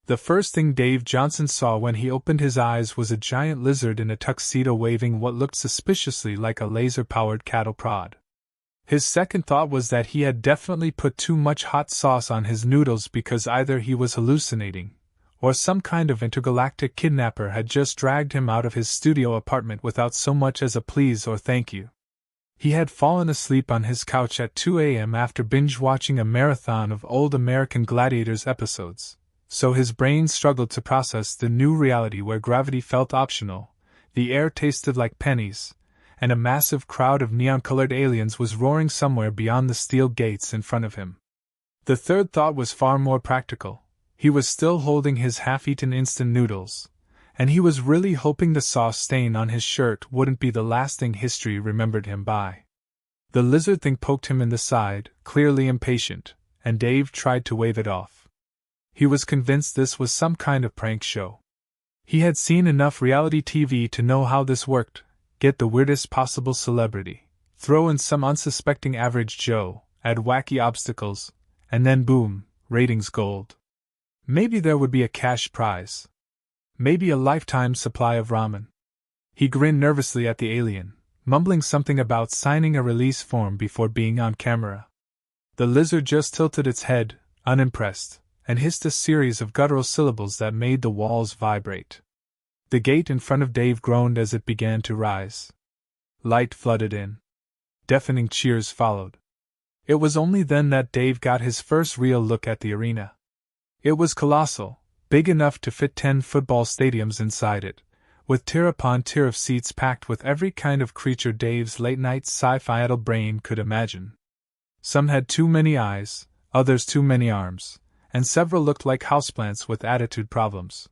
The first thing Dave Johnson saw when he opened his eyes was a giant lizard in a tuxedo waving what looked suspiciously like a laser-powered cattle prod. His second thought was that he had definitely put too much hot sauce on his noodles because either he was hallucinating, or some kind of intergalactic kidnapper had just dragged him out of his studio apartment without so much as a please or thank you. He had fallen asleep on his couch at 2 a.m. after binge-watching a marathon of old American Gladiators episodes, so his brain struggled to process the new reality where gravity felt optional, the air tasted like pennies, and a massive crowd of neon-colored aliens was roaring somewhere beyond the steel gates in front of him. The third thought was far more practical. He was still holding his half-eaten instant noodles, and he was really hoping the sauce stain on his shirt wouldn't be the last thing history remembered him by. The lizard thing poked him in the side, clearly impatient, and Dave tried to wave it off. He was convinced this was some kind of prank show. He had seen enough reality TV to know how this worked: get the weirdest possible celebrity, throw in some unsuspecting average Joe, add wacky obstacles, and then boom, ratings gold. Maybe there would be a cash prize. Maybe a lifetime supply of ramen. He grinned nervously at the alien, mumbling something about signing a release form before being on camera. The lizard just tilted its head, unimpressed, and hissed a series of guttural syllables that made the walls vibrate. The gate in front of Dave groaned as it began to rise. Light flooded in. Deafening cheers followed. It was only then that Dave got his first real look at the arena. It was colossal, big enough to fit 10 football stadiums inside it, with tier upon tier of seats packed with every kind of creature Dave's late-night sci-fi idle brain could imagine. Some had too many eyes, others too many arms, and several looked like houseplants with attitude problems.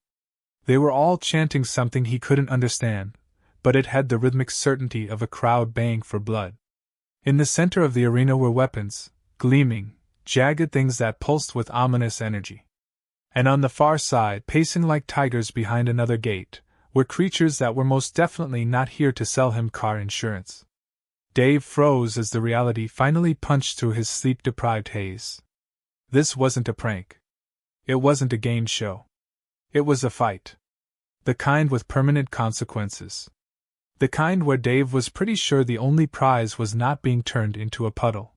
They were all chanting something he couldn't understand, but it had the rhythmic certainty of a crowd baying for blood. In the center of the arena were weapons, gleaming, jagged things that pulsed with ominous energy. And on the far side, pacing like tigers behind another gate, were creatures that were most definitely not here to sell him car insurance. Dave froze as the reality finally punched through his sleep-deprived haze. This wasn't a prank. It wasn't a game show. It was a fight. The kind with permanent consequences. The kind where Dave was pretty sure the only prize was not being turned into a puddle.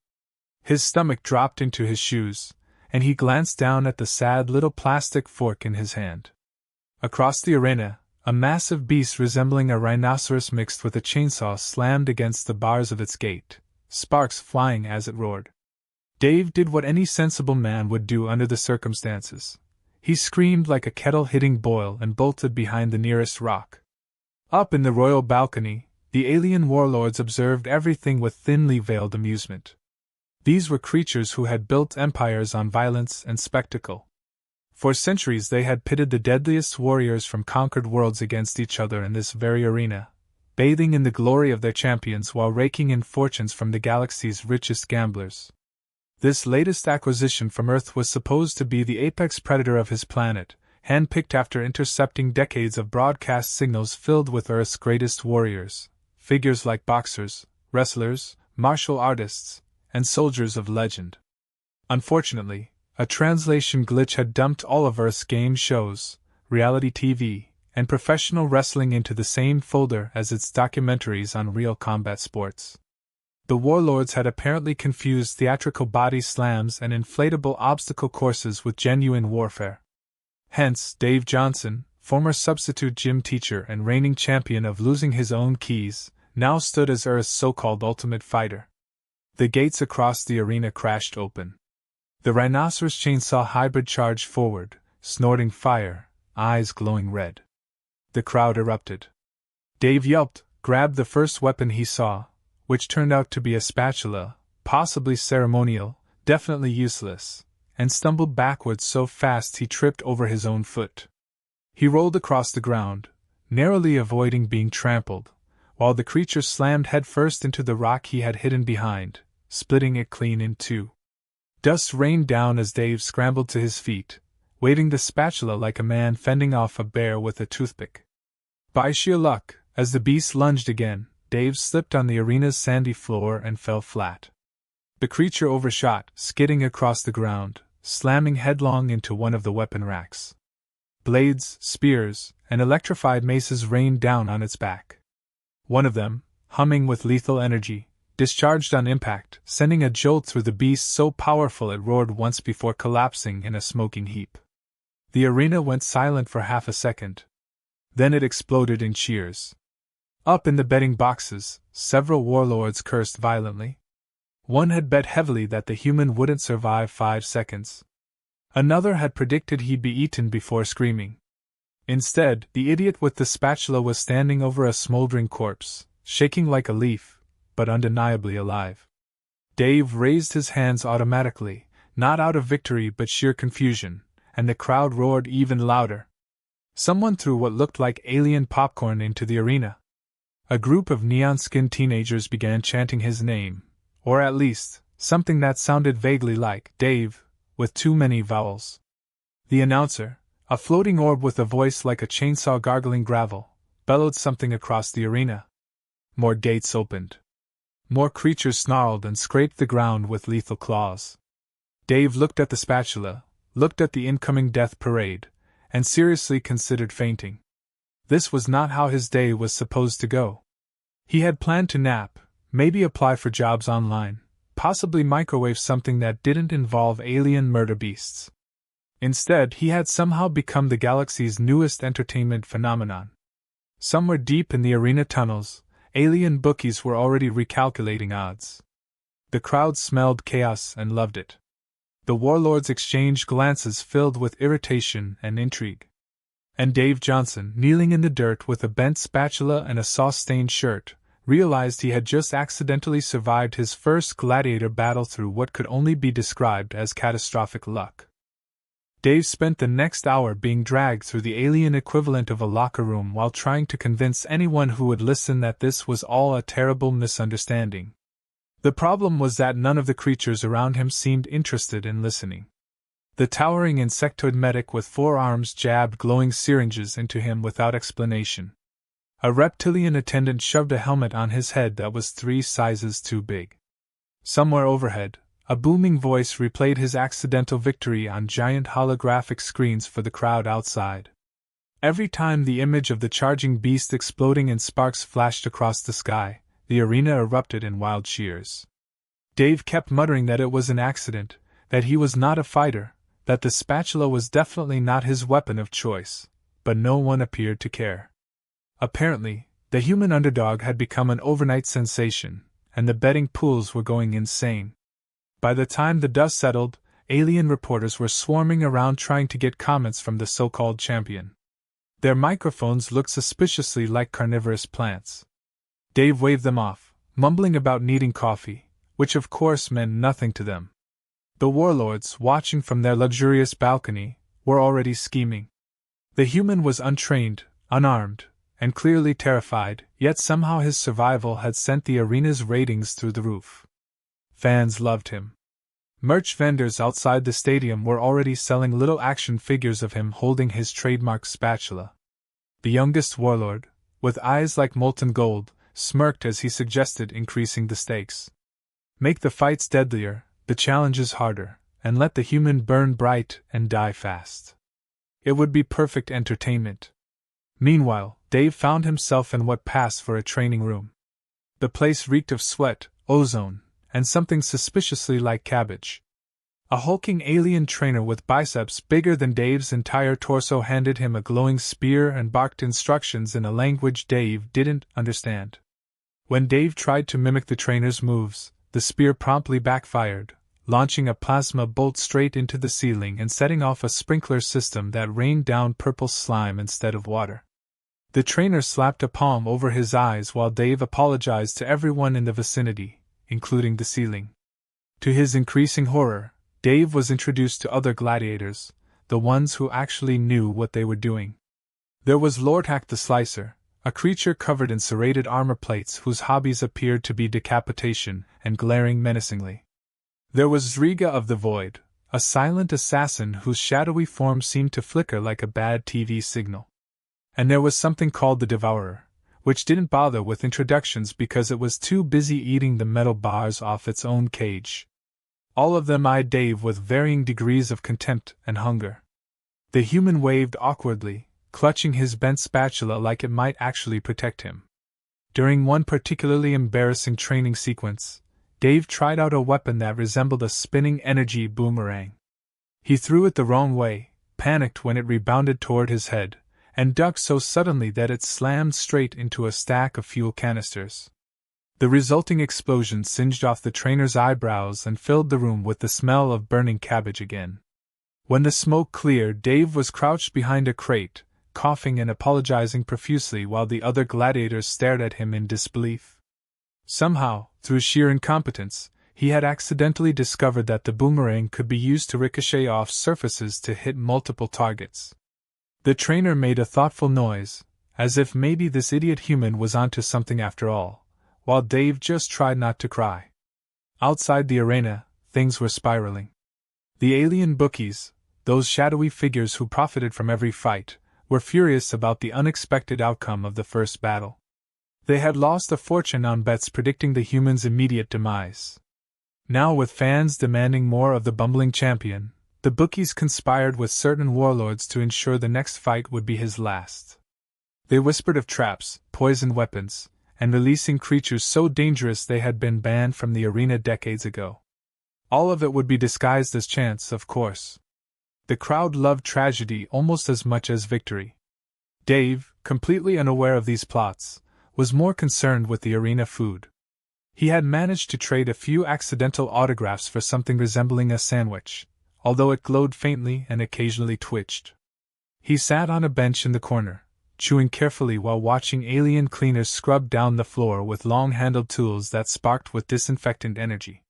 His stomach dropped into his shoes, and he glanced down at the sad little plastic fork in his hand. Across the arena, a massive beast resembling a rhinoceros mixed with a chainsaw slammed against the bars of its gate, sparks flying as it roared. Dave did what any sensible man would do under the circumstances. He screamed like a kettle hitting boil and bolted behind the nearest rock. Up in the royal balcony, the alien warlords observed everything with thinly veiled amusement. These were creatures who had built empires on violence and spectacle. For centuries they had pitted the deadliest warriors from conquered worlds against each other in this very arena, bathing in the glory of their champions while raking in fortunes from the galaxy's richest gamblers. This latest acquisition from Earth was supposed to be the apex predator of his planet, handpicked after intercepting decades of broadcast signals filled with Earth's greatest warriors, figures like boxers, wrestlers, martial artists, and soldiers of legend. Unfortunately, a translation glitch had dumped all of Earth's game shows, reality TV, and professional wrestling into the same folder as its documentaries on real combat sports. The warlords had apparently confused theatrical body slams and inflatable obstacle courses with genuine warfare. Hence, Dave Johnson, former substitute gym teacher and reigning champion of losing his own keys, now stood as Earth's so-called ultimate fighter. The gates across the arena crashed open. The rhinoceros chainsaw hybrid charged forward, snorting fire, eyes glowing red. The crowd erupted. Dave yelped, grabbed the first weapon he saw, which turned out to be a spatula, possibly ceremonial, definitely useless, and stumbled backwards so fast he tripped over his own foot. He rolled across the ground, narrowly avoiding being trampled, while the creature slammed headfirst into the rock he had hidden behind, splitting it clean in two. Dust rained down as Dave scrambled to his feet, waving the spatula like a man fending off a bear with a toothpick. By sheer luck, as the beast lunged again, Dave slipped on the arena's sandy floor and fell flat. The creature overshot, skidding across the ground, slamming headlong into one of the weapon racks. Blades, spears, and electrified maces rained down on its back. One of them, humming with lethal energy, discharged on impact, sending a jolt through the beast so powerful it roared once before collapsing in a smoking heap. The arena went silent for half a second. Then it exploded in cheers. Up in the betting boxes, several warlords cursed violently. One had bet heavily that the human wouldn't survive 5 seconds. Another had predicted he'd be eaten before screaming. Instead, the idiot with the spatula was standing over a smoldering corpse, shaking like a leaf, but undeniably alive. Dave raised his hands automatically, not out of victory but sheer confusion, and the crowd roared even louder. Someone threw what looked like alien popcorn into the arena. A group of neon-skinned teenagers began chanting his name, or at least, something that sounded vaguely like Dave, with too many vowels. The announcer, a floating orb with a voice like a chainsaw gargling gravel, bellowed something across the arena. More gates opened. More creatures snarled and scraped the ground with lethal claws. Dave looked at the spatula, looked at the incoming death parade, and seriously considered fainting. This was not how his day was supposed to go. He had planned to nap, maybe apply for jobs online, possibly microwave something that didn't involve alien murder beasts. Instead, he had somehow become the galaxy's newest entertainment phenomenon. Somewhere deep in the arena tunnels, alien bookies were already recalculating odds. The crowd smelled chaos and loved it. The warlords exchanged glances filled with irritation and intrigue. And Dave Johnson, kneeling in the dirt with a bent spatula and a sauce-stained shirt, realized he had just accidentally survived his first gladiator battle through what could only be described as catastrophic luck. Dave spent the next hour being dragged through the alien equivalent of a locker room while trying to convince anyone who would listen that this was all a terrible misunderstanding. The problem was that none of the creatures around him seemed interested in listening. The towering insectoid medic with 4 arms jabbed glowing syringes into him without explanation. A reptilian attendant shoved a helmet on his head that was 3 sizes too big. Somewhere overhead, a booming voice replayed his accidental victory on giant holographic screens for the crowd outside. Every time the image of the charging beast exploding in sparks flashed across the sky, the arena erupted in wild cheers. Dave kept muttering that it was an accident, that he was not a fighter, that the spatula was definitely not his weapon of choice, but no one appeared to care. Apparently, the human underdog had become an overnight sensation, and the betting pools were going insane. By the time the dust settled, alien reporters were swarming around trying to get comments from the so-called champion. Their microphones looked suspiciously like carnivorous plants. Dave waved them off, mumbling about needing coffee, which of course meant nothing to them. The warlords, watching from their luxurious balcony, were already scheming. The human was untrained, unarmed, and clearly terrified, yet somehow his survival had sent the arena's ratings through the roof. Fans loved him. Merch vendors outside the stadium were already selling little action figures of him holding his trademark spatula. The youngest warlord, with eyes like molten gold, smirked as he suggested increasing the stakes. Make the fights deadlier, the challenges harder, and let the human burn bright and die fast. It would be perfect entertainment. Meanwhile, Dave found himself in what passed for a training room. The place reeked of sweat, ozone, and something suspiciously like cabbage. A hulking alien trainer with biceps bigger than Dave's entire torso handed him a glowing spear and barked instructions in a language Dave didn't understand. When Dave tried to mimic the trainer's moves, the spear promptly backfired, launching a plasma bolt straight into the ceiling and setting off a sprinkler system that rained down purple slime instead of water. The trainer slapped a palm over his eyes while Dave apologized to everyone in the vicinity, including the ceiling. To his increasing horror, Dave was introduced to other gladiators, the ones who actually knew what they were doing. There was Lord Hack the Slicer, a creature covered in serrated armor plates whose hobbies appeared to be decapitation and glaring menacingly. There was Zriga of the Void, a silent assassin whose shadowy form seemed to flicker like a bad TV signal. And there was something called the Devourer, which didn't bother with introductions because it was too busy eating the metal bars off its own cage. All of them eyed Dave with varying degrees of contempt and hunger. The human waved awkwardly, clutching his bent spatula like it might actually protect him. During one particularly embarrassing training sequence, Dave tried out a weapon that resembled a spinning energy boomerang. He threw it the wrong way, panicked when it rebounded toward his head, and ducked so suddenly that it slammed straight into a stack of fuel canisters. The resulting explosion singed off the trainer's eyebrows and filled the room with the smell of burning cabbage again. When the smoke cleared, Dave was crouched behind a crate, coughing and apologizing profusely while the other gladiators stared at him in disbelief. Somehow, through sheer incompetence, he had accidentally discovered that the boomerang could be used to ricochet off surfaces to hit multiple targets. The trainer made a thoughtful noise, as if maybe this idiot human was onto something after all, while Dave just tried not to cry. Outside the arena, things were spiraling. The alien bookies, those shadowy figures who profited from every fight, were furious about the unexpected outcome of the first battle. They had lost a fortune on bets predicting the humans' immediate demise. Now, with fans demanding more of the bumbling champion, the bookies conspired with certain warlords to ensure the next fight would be his last. They whispered of traps, poisoned weapons, and releasing creatures so dangerous they had been banned from the arena decades ago. All of it would be disguised as chance, of course. The crowd loved tragedy almost as much as victory. Dave, completely unaware of these plots, was more concerned with the arena food. He had managed to trade a few accidental autographs for something resembling a sandwich, although it glowed faintly and occasionally twitched. He sat on a bench in the corner, chewing carefully while watching alien cleaners scrub down the floor with long-handled tools that sparked with disinfectant energy.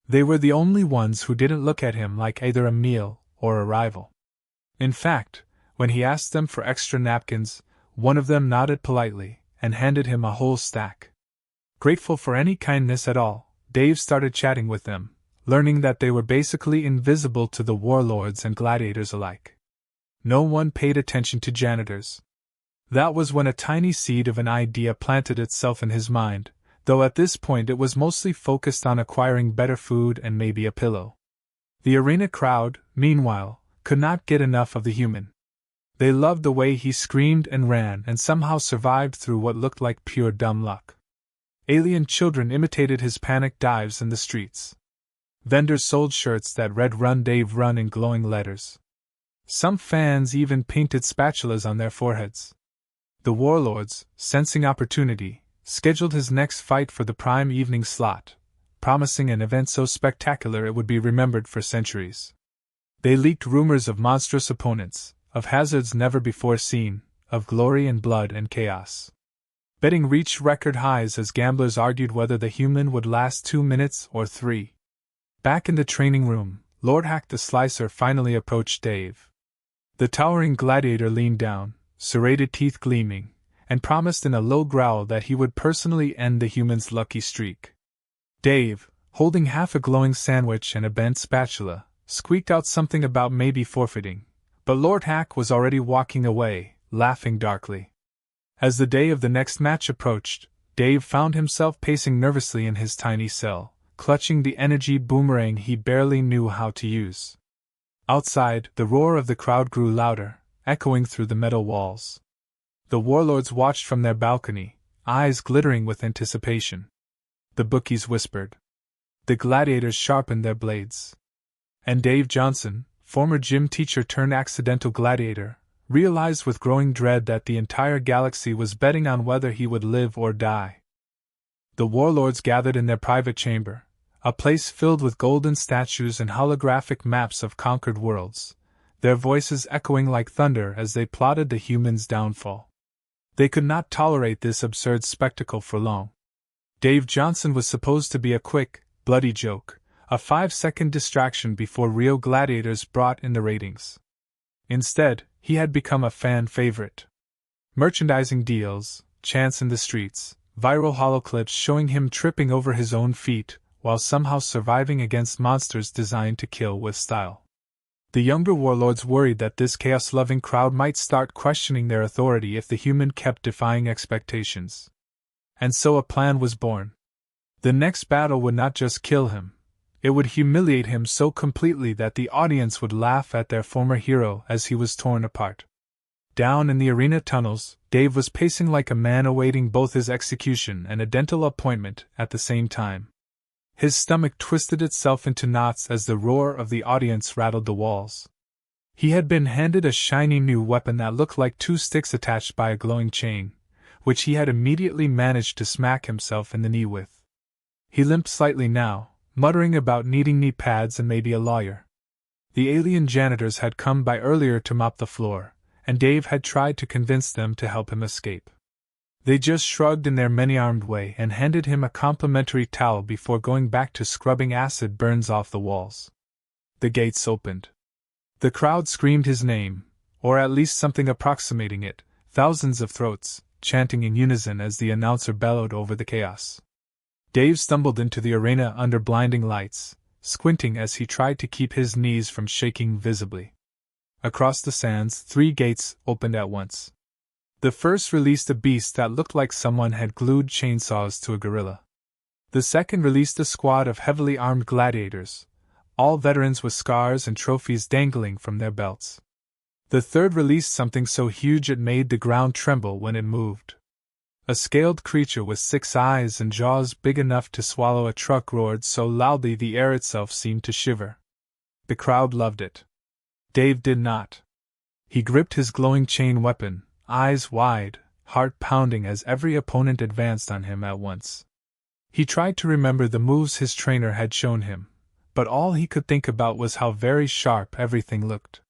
They were the only ones who didn't look at him like either a meal or a rival. In fact, when he asked them for extra napkins, one of them nodded politely and handed him a whole stack. Grateful for any kindness at all, Dave started chatting with them, learning that they were basically invisible to the warlords and gladiators alike. No one paid attention to janitors. That was when a tiny seed of an idea planted itself in his mind, though at this point it was mostly focused on acquiring better food and maybe a pillow. The arena crowd, meanwhile, could not get enough of the human. They loved the way he screamed and ran and somehow survived through what looked like pure dumb luck. Alien children imitated his panic dives in the streets. Vendors sold shirts that read "Run Dave Run" in glowing letters. Some fans even painted spatulas on their foreheads. The warlords, sensing opportunity, scheduled his next fight for the prime evening slot, promising an event so spectacular it would be remembered for centuries. They leaked rumors of monstrous opponents, of hazards never before seen, of glory and blood and chaos. Betting reached record highs as gamblers argued whether the human would last 2 minutes or 3. Back in the training room, Lord Hack the Slicer finally approached Dave. The towering gladiator leaned down, serrated teeth gleaming, and promised in a low growl that he would personally end the human's lucky streak. Dave, holding half a glowing sandwich and a bent spatula, squeaked out something about maybe forfeiting, but Lord Hack was already walking away, laughing darkly. As the day of the next match approached, Dave found himself pacing nervously in his tiny cell, clutching the energy boomerang he barely knew how to use. Outside, the roar of the crowd grew louder, echoing through the metal walls. The warlords watched from their balcony, eyes glittering with anticipation. The bookies whispered. The gladiators sharpened their blades. And Dave Johnson, former gym teacher turned accidental gladiator, realized with growing dread that the entire galaxy was betting on whether he would live or die. The warlords gathered in their private chamber, a place filled with golden statues and holographic maps of conquered worlds, their voices echoing like thunder as they plotted the human's downfall. They could not tolerate this absurd spectacle for long. Dave Johnson was supposed to be a quick, bloody joke, a 5-second distraction before real gladiators brought in the ratings. Instead, he had become a fan favorite. Merchandising deals, chants in the streets, viral holoclips showing him tripping over his own feet while somehow surviving against monsters designed to kill with style. The younger warlords worried that this chaos-loving crowd might start questioning their authority if the human kept defying expectations. And so a plan was born. The next battle would not just kill him, It would humiliate him so completely that the audience would laugh at their former hero as he was torn apart. Down in the arena tunnels, Dave was pacing like a man awaiting both his execution and a dental appointment at the same time. His stomach twisted itself into knots as the roar of the audience rattled the walls. He had been handed a shiny new weapon that looked like two sticks attached by a glowing chain, which he had immediately managed to smack himself in the knee with. He limped slightly now, muttering about needing knee pads and maybe a lawyer. The alien janitors had come by earlier to mop the floor, and Dave had tried to convince them to help him escape. They just shrugged in their many-armed way and handed him a complimentary towel before going back to scrubbing acid burns off the walls. The gates opened. The crowd screamed his name, or at least something approximating it, thousands of throats, chanting in unison as the announcer bellowed over the chaos. Dave stumbled into the arena under blinding lights, squinting as he tried to keep his knees from shaking visibly. Across the sands, 3 gates opened at once. The first released a beast that looked like someone had glued chainsaws to a gorilla. The second released a squad of heavily armed gladiators, all veterans with scars and trophies dangling from their belts. The third released something so huge it made the ground tremble when it moved. A scaled creature with 6 eyes and jaws big enough to swallow a truck roared so loudly the air itself seemed to shiver. The crowd loved it. Dave did not. He gripped his glowing chain weapon, eyes wide, heart pounding as every opponent advanced on him at once. He tried to remember the moves his trainer had shown him, but all he could think about was how very sharp everything looked.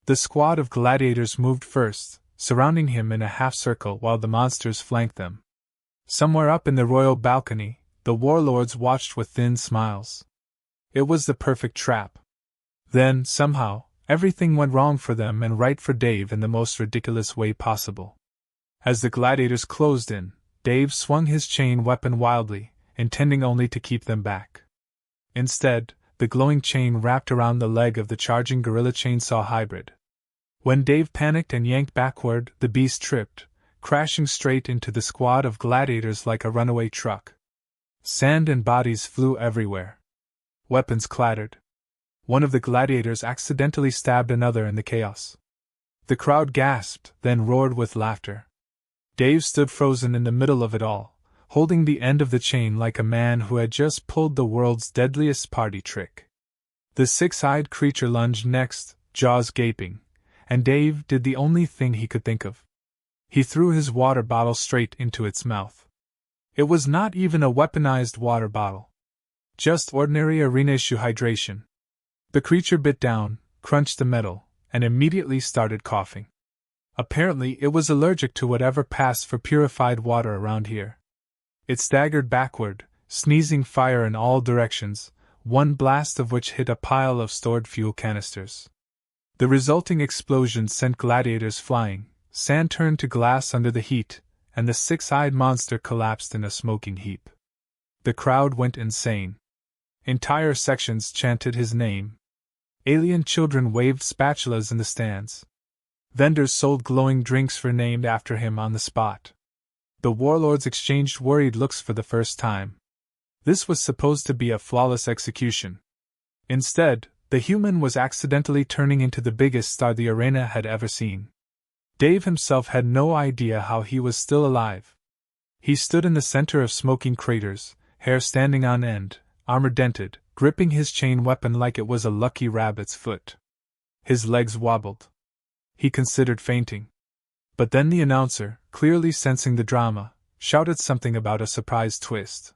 The squad of gladiators moved first, surrounding him in a half-circle while the monsters flanked them. Somewhere up in the royal balcony, the warlords watched with thin smiles. It was the perfect trap. Then, somehow, everything went wrong for them and right for Dave in the most ridiculous way possible. As the gladiators closed in, Dave swung his chain weapon wildly, intending only to keep them back. Instead, the glowing chain wrapped around the leg of the charging gorilla chainsaw hybrid. When Dave panicked and yanked backward, the beast tripped, crashing straight into the squad of gladiators like a runaway truck. Sand and bodies flew everywhere. Weapons clattered. One of the gladiators accidentally stabbed another in the chaos. The crowd gasped, then roared with laughter. Dave stood frozen in the middle of it all, holding the end of the chain like a man who had just pulled the world's deadliest party trick. The 6-eyed creature lunged next, jaws gaping, and Dave did the only thing he could think of. He threw his water bottle straight into its mouth. It was not even a weaponized water bottle. Just ordinary arena-issue hydration. The creature bit down, crunched the metal, and immediately started coughing. Apparently it was allergic to whatever passed for purified water around here. It staggered backward, sneezing fire in all directions, one blast of which hit a pile of stored fuel canisters. The resulting explosion sent gladiators flying, sand turned to glass under the heat, and the 6-eyed monster collapsed in a smoking heap. The crowd went insane. Entire sections chanted his name. Alien children waved spatulas in the stands. Vendors sold glowing drinks named after him on the spot. The warlords exchanged worried looks for the first time. This was supposed to be a flawless execution. Instead, the human was accidentally turning into the biggest star the arena had ever seen. Dave himself had no idea how he was still alive. He stood in the center of smoking craters, hair standing on end, armor dented, gripping his chain weapon like it was a lucky rabbit's foot. His legs wobbled. He considered fainting. But then the announcer, clearly sensing the drama, shouted something about a surprise twist.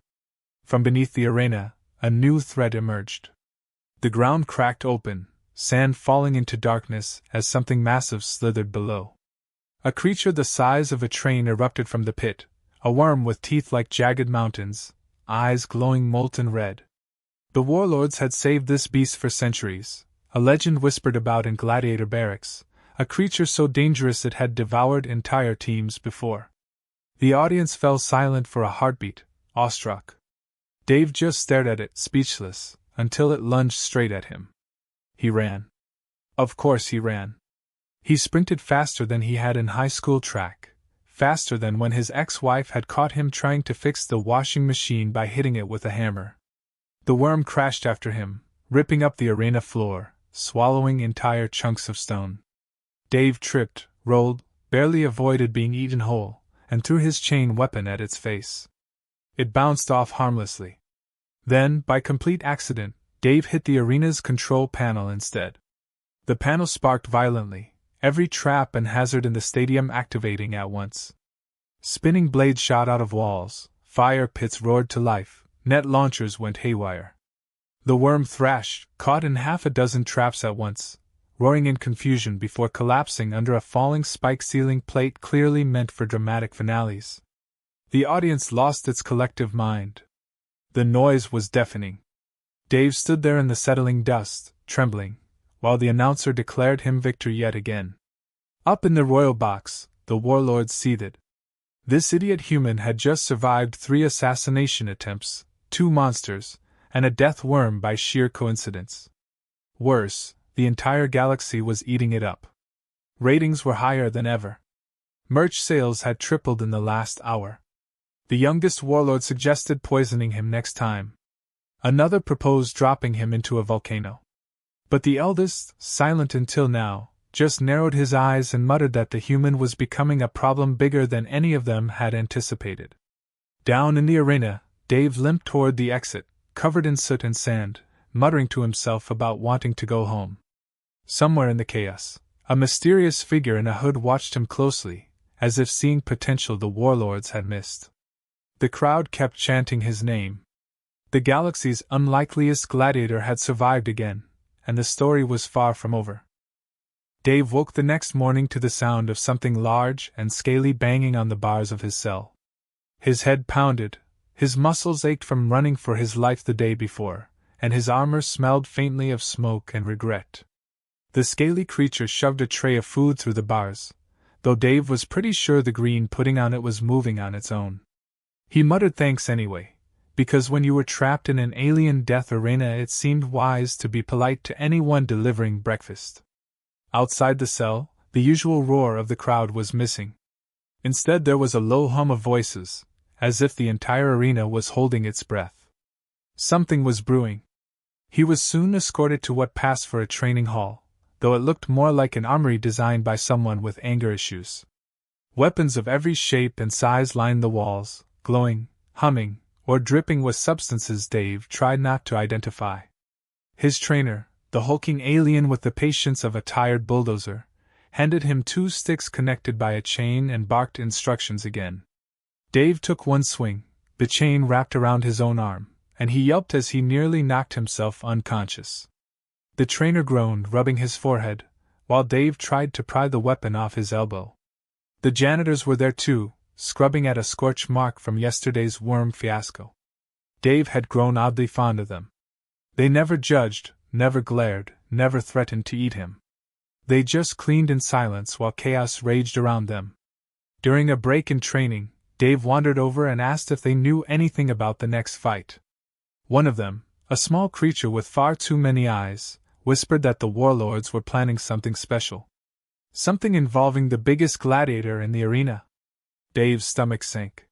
From beneath the arena, a new threat emerged. The ground cracked open, sand falling into darkness as something massive slithered below. A creature the size of a train erupted from the pit, a worm with teeth like jagged mountains, eyes glowing molten red. The warlords had saved this beast for centuries, a legend whispered about in gladiator barracks, a creature so dangerous it had devoured entire teams before. The audience fell silent for a heartbeat, awestruck. Dave just stared at it, speechless, until it lunged straight at him. He ran. Of course he ran. He sprinted faster than he had in high school track, faster than when his ex-wife had caught him trying to fix the washing machine by hitting it with a hammer. The worm crashed after him, ripping up the arena floor, swallowing entire chunks of stone. Dave tripped, rolled, barely avoided being eaten whole, and threw his chain weapon at its face. It bounced off harmlessly. Then, by complete accident, Dave hit the arena's control panel instead. The panel sparked violently, every trap and hazard in the stadium activating at once. Spinning blades shot out of walls, fire pits roared to life, net launchers went haywire. The worm thrashed, caught in half a dozen traps at once, roaring in confusion before collapsing under a falling spike ceiling plate clearly meant for dramatic finales. The audience lost its collective mind. The noise was deafening. Dave stood there in the settling dust, trembling, while the announcer declared him victor yet again. Up in the royal box, the Warlords seethed. This idiot human had just survived 3 assassination attempts, 2 monsters, and a death worm by sheer coincidence. Worse, the entire galaxy was eating it up. Ratings were higher than ever. Merch sales had tripled in the last hour. The youngest warlord suggested poisoning him next time. Another proposed dropping him into a volcano. But the eldest, silent until now, just narrowed his eyes and muttered that the human was becoming a problem bigger than any of them had anticipated. Down in the arena, Dave limped toward the exit, covered in soot and sand, muttering to himself about wanting to go home. Somewhere in the chaos, a mysterious figure in a hood watched him closely, as if seeing potential the Warlords had missed. The crowd kept chanting his name. The galaxy's unlikeliest gladiator had survived again, and the story was far from over. Dave woke the next morning to the sound of something large and scaly banging on the bars of his cell. His head pounded, his muscles ached from running for his life the day before, and his armor smelled faintly of smoke and regret. The scaly creature shoved a tray of food through the bars, though Dave was pretty sure the green pudding on it was moving on its own. He muttered thanks anyway, because when you were trapped in an alien death arena it seemed wise to be polite to anyone delivering breakfast. Outside the cell, the usual roar of the crowd was missing. Instead there was a low hum of voices, as if the entire arena was holding its breath. Something was brewing. He was soon escorted to what passed for a training hall, though it looked more like an armory designed by someone with anger issues. Weapons of every shape and size lined the walls, glowing, humming, or dripping with substances Dave tried not to identify. His trainer, the hulking alien with the patience of a tired bulldozer, handed him 2 sticks connected by a chain and barked instructions again. Dave took one swing, the chain wrapped around his own arm, and he yelped as he nearly knocked himself unconscious. The trainer groaned, rubbing his forehead, while Dave tried to pry the weapon off his elbow. The janitors were there too, scrubbing at a scorch mark from yesterday's worm fiasco. Dave had grown oddly fond of them. They never judged, never glared, never threatened to eat him. They just cleaned in silence while chaos raged around them. During a break in training, Dave wandered over and asked if they knew anything about the next fight. One of them, a small creature with far too many eyes, whispered that the Warlords were planning something special. Something involving the biggest gladiator in the arena. Dave's stomach sank.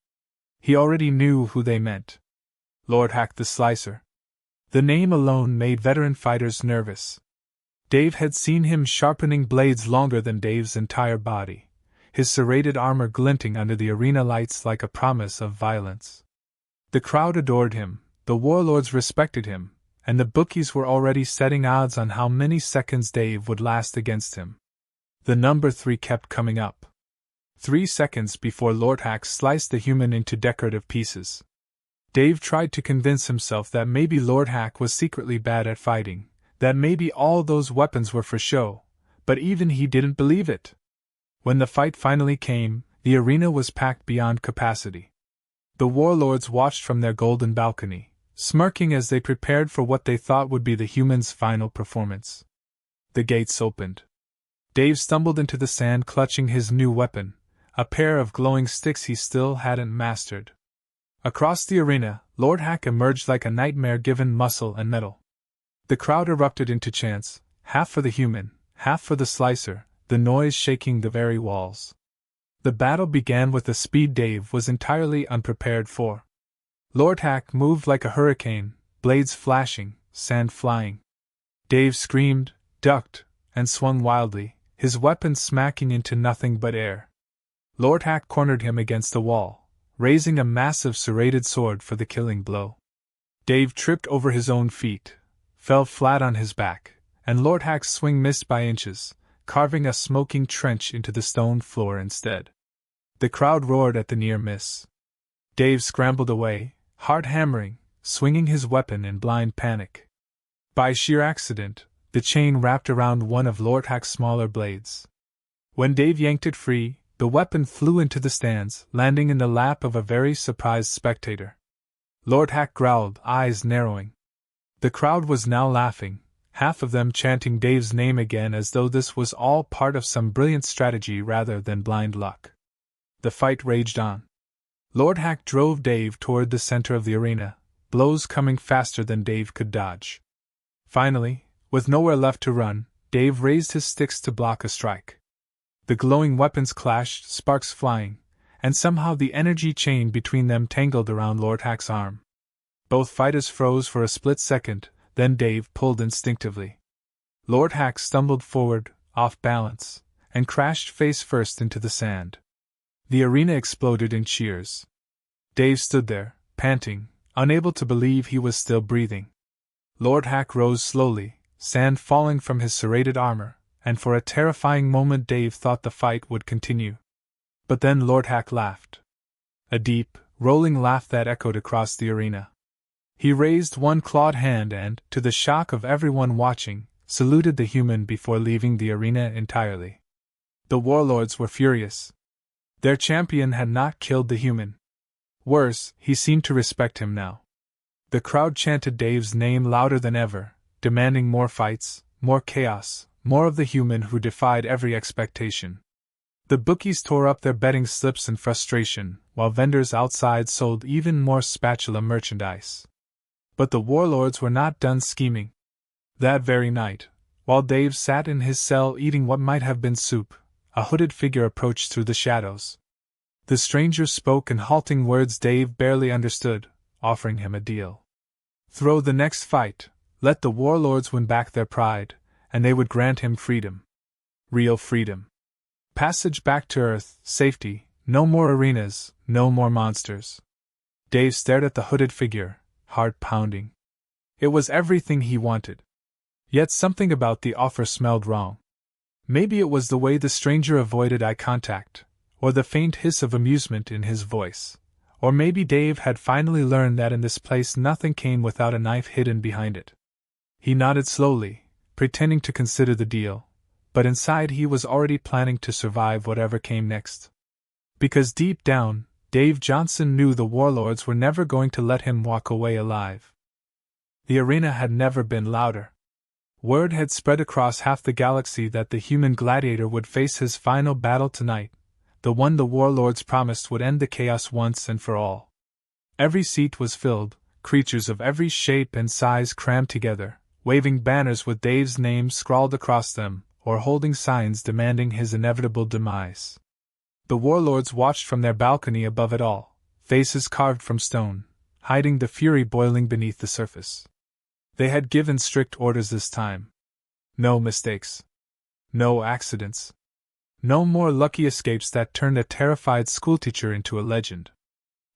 He already knew who they meant. Lord Hack the Slicer. The name alone made veteran fighters nervous. Dave had seen him sharpening blades longer than Dave's entire body, his serrated armor glinting under the arena lights like a promise of violence. The crowd adored him, the Warlords respected him, and the bookies were already setting odds on how many seconds Dave would last against him. The number 3 kept coming up. 3 seconds before Lord Hack sliced the human into decorative pieces. Dave tried to convince himself that maybe Lord Hack was secretly bad at fighting, that maybe all those weapons were for show, but even he didn't believe it. When the fight finally came, the arena was packed beyond capacity. The Warlords watched from their golden balcony, smirking as they prepared for what they thought would be the human's final performance. The gates opened. Dave stumbled into the sand clutching his new weapon, a pair of glowing sticks he still hadn't mastered. Across the arena, Lord Hack emerged like a nightmare given muscle and metal. The crowd erupted into chants, half for the human, half for the slicer, the noise shaking the very walls. The battle began with a speed Dave was entirely unprepared for. Lord Hack moved like a hurricane, blades flashing, sand flying. Dave screamed, ducked, and swung wildly, his weapon smacking into nothing but air. Lord Hack cornered him against the wall, raising a massive serrated sword for the killing blow. Dave tripped over his own feet, fell flat on his back, and Lord Hack's swing missed by inches, carving a smoking trench into the stone floor instead. The crowd roared at the near miss. Dave scrambled away, hard hammering, swinging his weapon in blind panic. By sheer accident, the chain wrapped around one of Lord Hack's smaller blades. When Dave yanked it free, the weapon flew into the stands, landing in the lap of a very surprised spectator. Lord Hack growled, eyes narrowing. The crowd was now laughing, half of them chanting Dave's name again as though this was all part of some brilliant strategy rather than blind luck. The fight raged on. Lord Hack drove Dave toward the center of the arena, blows coming faster than Dave could dodge. Finally, with nowhere left to run, Dave raised his sticks to block a strike. The glowing weapons clashed, sparks flying, and somehow the energy chain between them tangled around Lord Hack's arm. Both fighters froze for a split second, then Dave pulled instinctively. Lord Hack stumbled forward, off balance, and crashed face first into the sand. The arena exploded in cheers. Dave stood there, panting, unable to believe he was still breathing. Lord Hack rose slowly, sand falling from his serrated armor, and for a terrifying moment Dave thought the fight would continue. But then Lord Hack laughed. A deep, rolling laugh that echoed across the arena. He raised one clawed hand and, to the shock of everyone watching, saluted the human before leaving the arena entirely. The warlords were furious. Their champion had not killed the human. Worse, he seemed to respect him now. The crowd chanted Dave's name louder than ever, demanding more fights, more chaos, more of the human who defied every expectation. The bookies tore up their betting slips in frustration, while vendors outside sold even more spatula merchandise. But the warlords were not done scheming. That very night, while Dave sat in his cell eating what might have been soup, a hooded figure approached through the shadows. The stranger spoke in halting words Dave barely understood, offering him a deal. Throw the next fight, let the warlords win back their pride, and they would grant him freedom. Real freedom. Passage back to Earth, safety, no more arenas, no more monsters. Dave stared at the hooded figure, heart pounding. It was everything he wanted. Yet something about the offer smelled wrong. Maybe it was the way the stranger avoided eye contact, or the faint hiss of amusement in his voice, or maybe Dave had finally learned that in this place nothing came without a knife hidden behind it. He nodded slowly, pretending to consider the deal, but inside he was already planning to survive whatever came next. Because deep down, Dave Johnson knew the warlords were never going to let him walk away alive. The arena had never been louder. Word had spread across half the galaxy that the human gladiator would face his final battle tonight, the one the warlords promised would end the chaos once and for all. Every seat was filled, creatures of every shape and size crammed together, waving banners with Dave's name scrawled across them, or holding signs demanding his inevitable demise. The warlords watched from their balcony above it all, faces carved from stone, hiding the fury boiling beneath the surface. They had given strict orders this time. No mistakes. No accidents. No more lucky escapes that turned a terrified schoolteacher into a legend.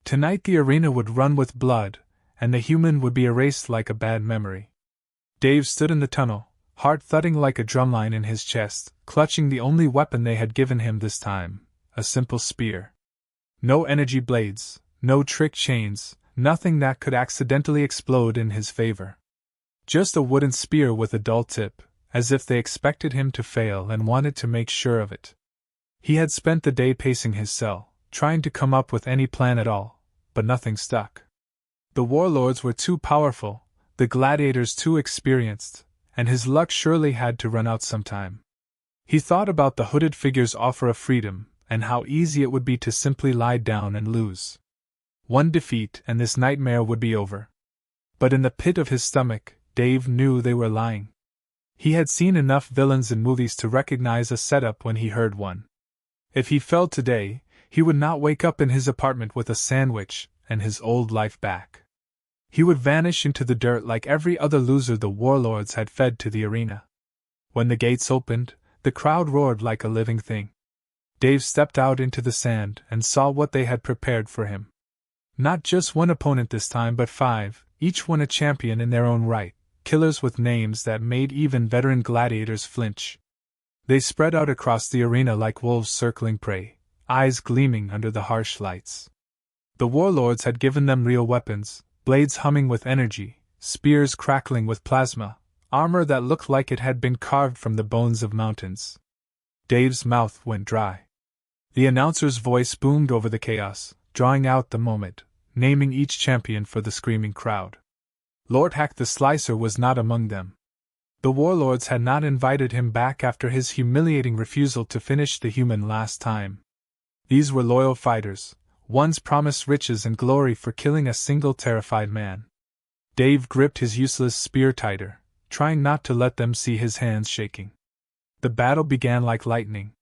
Tonight the arena would run with blood, and the human would be erased like a bad memory. Dave stood in the tunnel, heart thudding like a drumline in his chest, clutching the only weapon they had given him this time, a simple spear. No energy blades, no trick chains, nothing that could accidentally explode in his favor. Just a wooden spear with a dull tip, as if they expected him to fail and wanted to make sure of it. He had spent the day pacing his cell, trying to come up with any plan at all, but nothing stuck. The warlords were too powerful, the gladiators too experienced, and his luck surely had to run out sometime. He thought about the hooded figure's offer of freedom, and how easy it would be to simply lie down and lose. One defeat and this nightmare would be over. But in the pit of his stomach, Dave knew they were lying. He had seen enough villains in movies to recognize a setup when he heard one. If he fell today, he would not wake up in his apartment with a sandwich and his old life back. He would vanish into the dirt like every other loser the warlords had fed to the arena. When the gates opened, the crowd roared like a living thing. Dave stepped out into the sand and saw what they had prepared for him. Not just one opponent this time, but 5, each one a champion in their own right, killers with names that made even veteran gladiators flinch. They spread out across the arena like wolves circling prey, eyes gleaming under the harsh lights. The warlords had given them real weapons, blades humming with energy, spears crackling with plasma, armor that looked like it had been carved from the bones of mountains. Dave's mouth went dry. The announcer's voice boomed over the chaos, drawing out the moment, naming each champion for the screaming crowd. Lord Hack the Slicer was not among them. The warlords had not invited him back after his humiliating refusal to finish the human last time. These were loyal fighters, ones promised riches and glory for killing a single terrified man. Dave gripped his useless spear tighter, trying not to let them see his hands shaking. The battle began like lightning.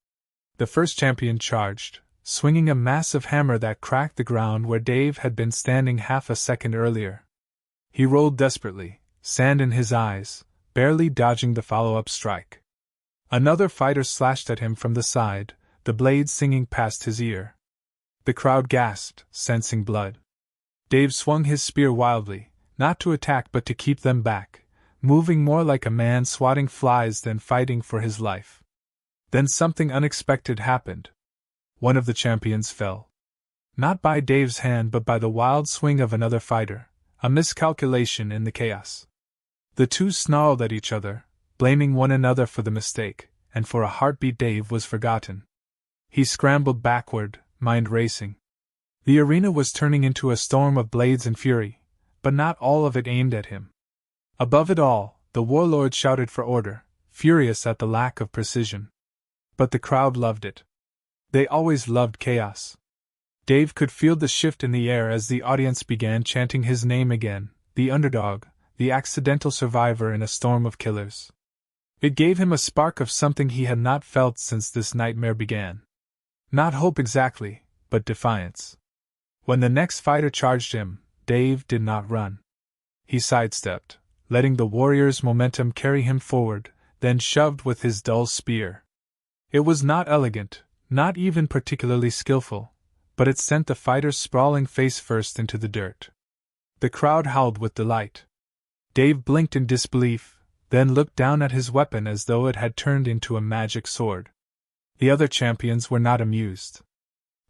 The first champion charged, swinging a massive hammer that cracked the ground where Dave had been standing half a second earlier. He rolled desperately, sand in his eyes, barely dodging the follow-up strike. Another fighter slashed at him from the side, the blade singing past his ear. The crowd gasped, sensing blood. Dave swung his spear wildly, not to attack but to keep them back, moving more like a man swatting flies than fighting for his life. Then something unexpected happened. One of the champions fell. Not by Dave's hand but by the wild swing of another fighter, a miscalculation in the chaos. The two snarled at each other, blaming one another for the mistake, and for a heartbeat Dave was forgotten. He scrambled backward, mind racing. The arena was turning into a storm of blades and fury, but not all of it aimed at him. Above it all, the warlords shouted for order, furious at the lack of precision. But the crowd loved it. They always loved chaos. Dave could feel the shift in the air as the audience began chanting his name again, the underdog, the accidental survivor in a storm of killers. It gave him a spark of something he had not felt since this nightmare began. Not hope exactly, but defiance. When the next fighter charged him, Dave did not run. He sidestepped, letting the warrior's momentum carry him forward, then shoved with his dull spear. It was not elegant, not even particularly skillful, but it sent the fighter's sprawling face first into the dirt. The crowd howled with delight. Dave blinked in disbelief, then looked down at his weapon as though it had turned into a magic sword. The other champions were not amused.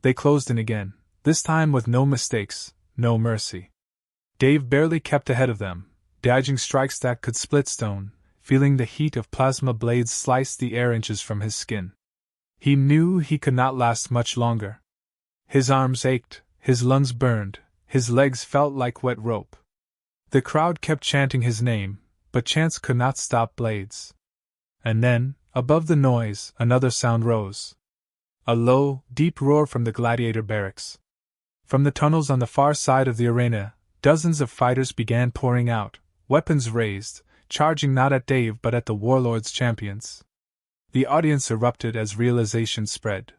They closed in again, this time with no mistakes, no mercy. Dave barely kept ahead of them, dodging strikes that could split stone, feeling the heat of plasma blades slice the air inches from his skin. He knew he could not last much longer. His arms ached, his lungs burned, his legs felt like wet rope. The crowd kept chanting his name, but chants could not stop blades. And then, above the noise, another sound rose. A low, deep roar from the Gladiator barracks. From the tunnels on the far side of the arena, dozens of fighters began pouring out, weapons raised, charging not at Dave but at the warlords' champions. The audience erupted as realization spread.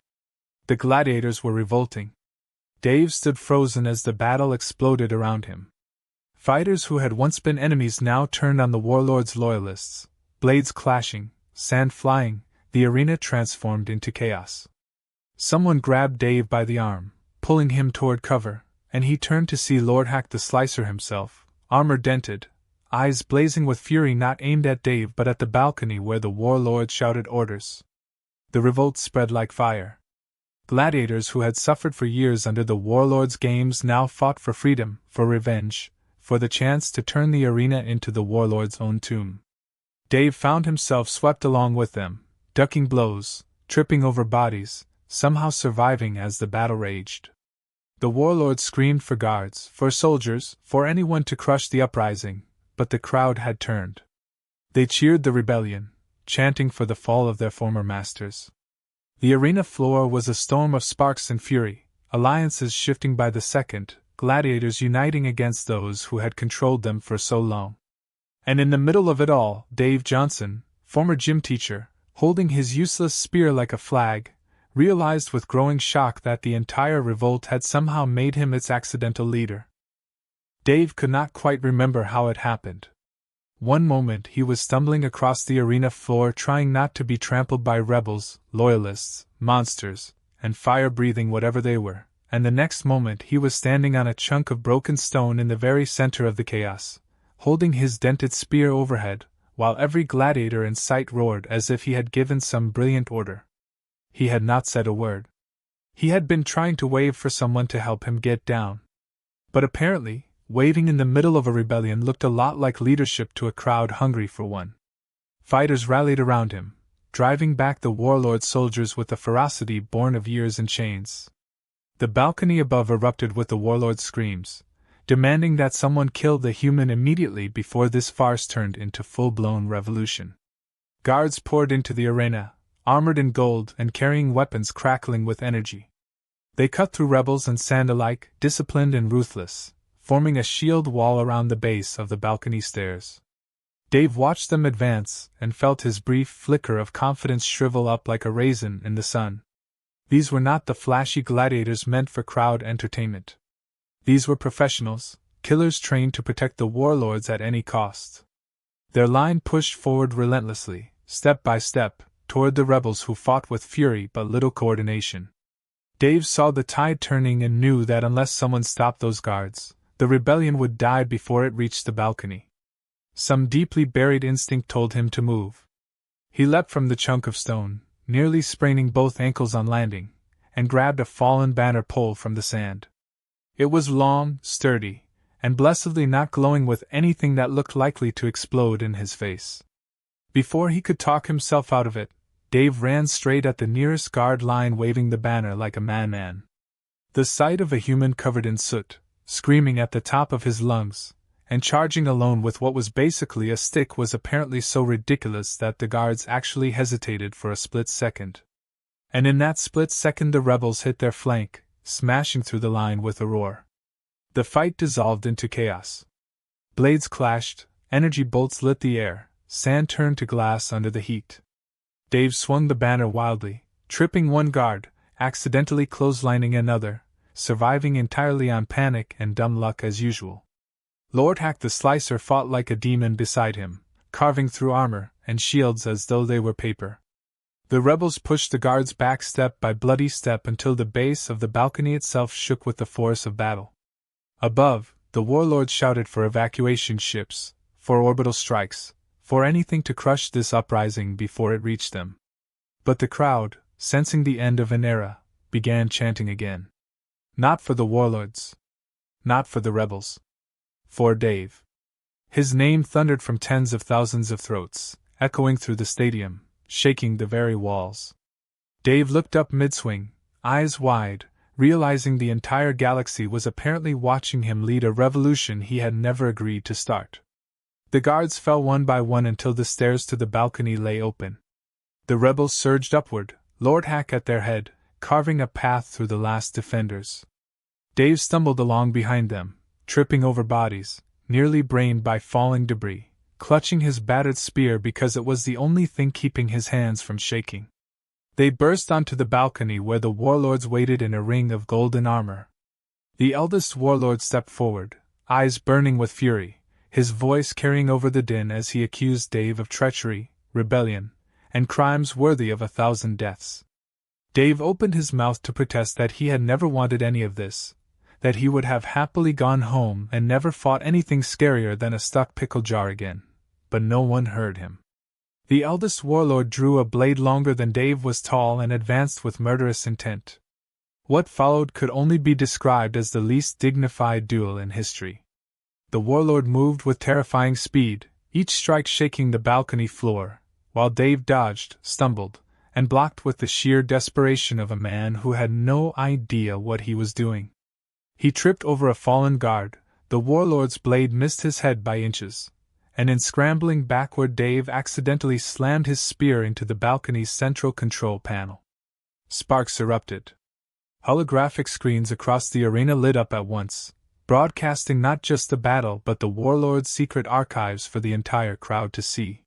The gladiators were revolting. Dave stood frozen as the battle exploded around him. Fighters who had once been enemies now turned on the warlords' loyalists, blades clashing, sand flying, the arena transformed into chaos. Someone grabbed Dave by the arm, pulling him toward cover, and he turned to see Lord Hack the Slicer himself, armor dented, eyes blazing with fury not aimed at Dave but at the balcony where the warlords shouted orders. The revolt spread like fire. Gladiators who had suffered for years under the warlords' games now fought for freedom, for revenge, for the chance to turn the arena into the warlords' own tomb. Dave found himself swept along with them, ducking blows, tripping over bodies, somehow surviving as the battle raged. The warlords screamed for guards, for soldiers, for anyone to crush the uprising, but the crowd had turned. They cheered the rebellion, chanting for the fall of their former masters. The arena floor was a storm of sparks and fury, alliances shifting by the second, gladiators uniting against those who had controlled them for so long. And in the middle of it all, Dave Johnson, former gym teacher, holding his useless spear like a flag, realized with growing shock that the entire revolt had somehow made him its accidental leader. Dave could not quite remember how it happened. One moment he was stumbling across the arena floor trying not to be trampled by rebels, loyalists, monsters, and fire-breathing whatever they were, and the next moment he was standing on a chunk of broken stone in the very center of the chaos, holding his dented spear overhead, while every gladiator in sight roared as if he had given some brilliant order. He had not said a word. He had been trying to wave for someone to help him get down. But apparently, waving in the middle of a rebellion looked a lot like leadership to a crowd hungry for one. Fighters rallied around him, driving back the Warlords soldiers with a ferocity born of years in chains. The balcony above erupted with the Warlords' screams, demanding that someone kill the human immediately before this farce turned into full-blown revolution. Guards poured into the arena, armored in gold and carrying weapons crackling with energy. They cut through rebels and sand alike, disciplined and ruthless, forming a shield wall around the base of the balcony stairs. Dave watched them advance and felt his brief flicker of confidence shrivel up like a raisin in the sun. These were not the flashy gladiators meant for crowd entertainment. These were professionals, killers trained to protect the warlords at any cost. Their line pushed forward relentlessly, step by step, toward the rebels who fought with fury but little coordination. Dave saw the tide turning and knew that unless someone stopped those guards, the rebellion would die before it reached the balcony. Some deeply buried instinct told him to move. He leapt from the chunk of stone, nearly spraining both ankles on landing, and grabbed a fallen banner pole from the sand. It was long, sturdy, and blessedly not glowing with anything that looked likely to explode in his face. Before he could talk himself out of it, Dave ran straight at the nearest guard line waving the banner like a madman. The sight of a human covered in soot, screaming at the top of his lungs, and charging alone with what was basically a stick was apparently so ridiculous that the guards actually hesitated for a split second. And in that split second the rebels hit their flank, smashing through the line with a roar. The fight dissolved into chaos. Blades clashed, energy bolts lit the air, sand turned to glass under the heat. Dave swung the banner wildly, tripping one guard, accidentally clotheslining another, surviving entirely on panic and dumb luck as usual. Lord Hack the Slicer fought like a demon beside him, carving through armor and shields as though they were paper. The rebels pushed the guards back step by bloody step until the base of the balcony itself shook with the force of battle. Above, the warlords shouted for evacuation ships, for orbital strikes, for anything to crush this uprising before it reached them. But the crowd, sensing the end of an era, began chanting again. Not for the warlords. Not for the rebels. For Dave. His name thundered from tens of thousands of throats, echoing through the stadium, shaking the very walls. Dave looked up mid-swing, eyes wide, realizing the entire galaxy was apparently watching him lead a revolution he had never agreed to start. The guards fell one by one until the stairs to the balcony lay open. The rebels surged upward, Lord Hack at their head, carving a path through the last defenders. Dave stumbled along behind them, tripping over bodies, nearly brained by falling debris, clutching his battered spear because it was the only thing keeping his hands from shaking. They burst onto the balcony where the warlords waited in a ring of golden armor. The eldest warlord stepped forward, eyes burning with fury, his voice carrying over the din as he accused Dave of treachery, rebellion, and crimes worthy of 1,000 deaths. Dave opened his mouth to protest that he had never wanted any of this, that he would have happily gone home and never fought anything scarier than a stuck pickle jar again, but no one heard him. The eldest warlord drew a blade longer than Dave was tall and advanced with murderous intent. What followed could only be described as the least dignified duel in history. The warlord moved with terrifying speed, each strike shaking the balcony floor, while Dave dodged, stumbled, and blocked with the sheer desperation of a man who had no idea what he was doing. He tripped over a fallen guard, the warlord's blade missed his head by inches, and in scrambling backward Dave accidentally slammed his spear into the balcony's central control panel. Sparks erupted. Holographic screens across the arena lit up at once, broadcasting not just the battle but the warlord's secret archives for the entire crowd to see.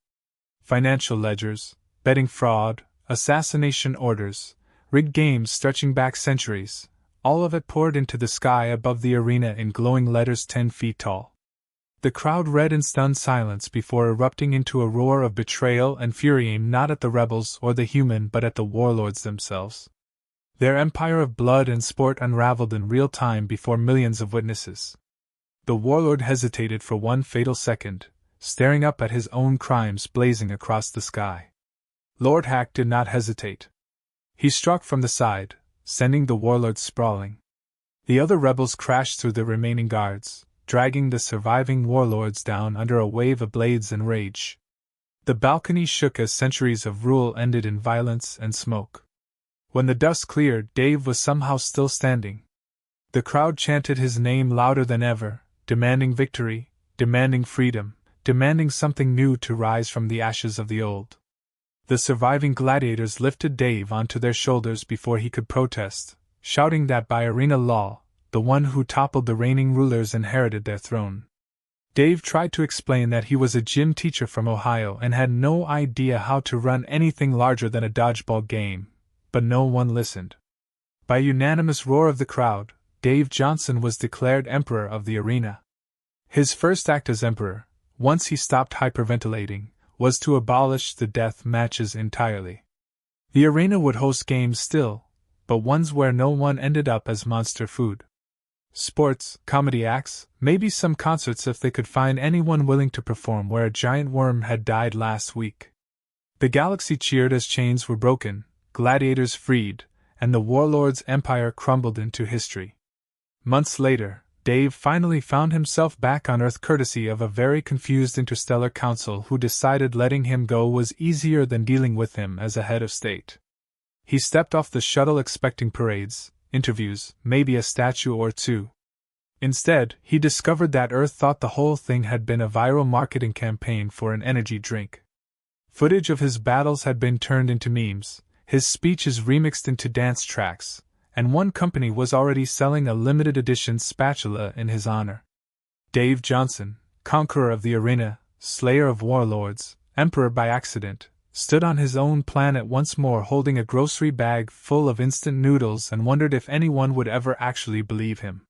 Financial ledgers, betting fraud, assassination orders, rigged games stretching back centuries, all of it poured into the sky above the arena in glowing letters 10 feet tall. The crowd read in stunned silence before erupting into a roar of betrayal and fury aimed not at the rebels or the human but at the warlords themselves. Their empire of blood and sport unraveled in real time before millions of witnesses. The warlord hesitated for one fatal second, staring up at his own crimes blazing across the sky. Lord Hack did not hesitate. He struck from the side, sending the warlords sprawling. The other rebels crashed through the remaining guards, dragging the surviving warlords down under a wave of blades and rage. The balcony shook as centuries of rule ended in violence and smoke. When the dust cleared, Dave was somehow still standing. The crowd chanted his name louder than ever, demanding victory, demanding freedom, demanding something new to rise from the ashes of the old. The surviving gladiators lifted Dave onto their shoulders before he could protest, shouting that by arena law, the one who toppled the reigning rulers inherited their throne. Dave tried to explain that he was a gym teacher from Ohio and had no idea how to run anything larger than a dodgeball game, but no one listened. By unanimous roar of the crowd, Dave Johnson was declared Emperor of the arena. His first act as Emperor, once he stopped hyperventilating, was to abolish the death matches entirely. The arena would host games still, but ones where no one ended up as monster food. Sports, comedy acts, maybe some concerts if they could find anyone willing to perform where a giant worm had died last week. The galaxy cheered as chains were broken, gladiators freed, and the warlord's empire crumbled into history. Months later, Dave finally found himself back on Earth courtesy of a very confused interstellar council who decided letting him go was easier than dealing with him as a head of state. He stepped off the shuttle expecting parades, interviews, maybe a statue or two. Instead, he discovered that Earth thought the whole thing had been a viral marketing campaign for an energy drink. Footage of his battles had been turned into memes, his speeches remixed into dance tracks, and one company was already selling a limited edition spatula in his honor. Dave Johnson, conqueror of the arena, slayer of warlords, emperor by accident, stood on his own planet once more holding a grocery bag full of instant noodles and wondered if anyone would ever actually believe him.